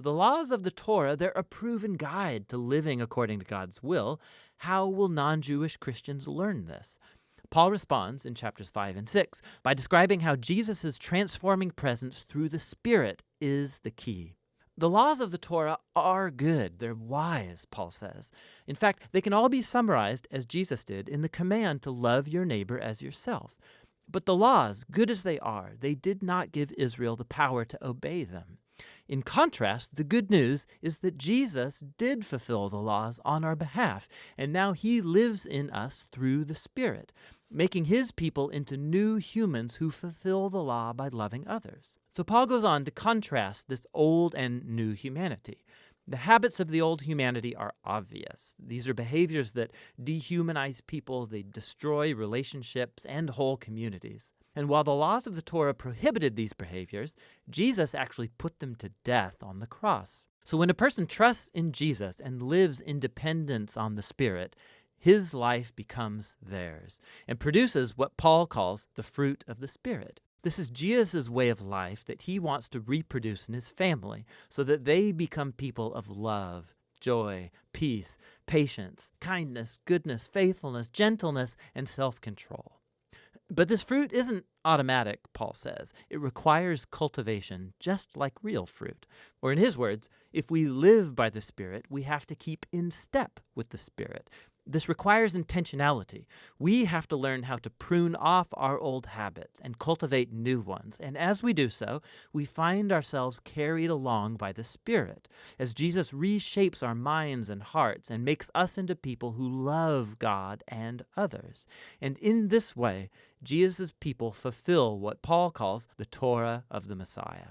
The laws of the Torah, they're a proven guide to living according to God's will. How will non-Jewish Christians learn this? Paul responds in chapters 5 and 6 by describing how Jesus' transforming presence through the Spirit is the key. The laws of the Torah are good. They're wise, Paul says. In fact, they can all be summarized, as Jesus did, in the command to love your neighbor as yourself. But the laws, good as they are, they did not give Israel the power to obey them. In contrast, the good news is that Jesus did fulfill the laws on our behalf, and now he lives in us through the Spirit, making his people into new humans who fulfill the law by loving others. So Paul goes on to contrast this old and new humanity. The habits of the old humanity are obvious. These are behaviors that dehumanize people, they destroy relationships and whole communities. And while the laws of the Torah prohibited these behaviors, Jesus actually put them to death on the cross. So when a person trusts in Jesus and lives in dependence on the Spirit, his life becomes theirs and produces what Paul calls the fruit of the Spirit. This is Jesus' way of life that he wants to reproduce in his family so that they become people of love, joy, peace, patience, kindness, goodness, faithfulness, gentleness, and self-control. But this fruit isn't automatic, Paul says. It requires cultivation, just like real fruit. Or in his words, if we live by the Spirit, we have to keep in step with the Spirit. This requires intentionality. We have to learn how to prune off our old habits and cultivate new ones. And as we do so, we find ourselves carried along by the Spirit, as Jesus reshapes our minds and hearts and makes us into people who love God and others. And in this way, Jesus' people fulfill what Paul calls the Torah of the Messiah.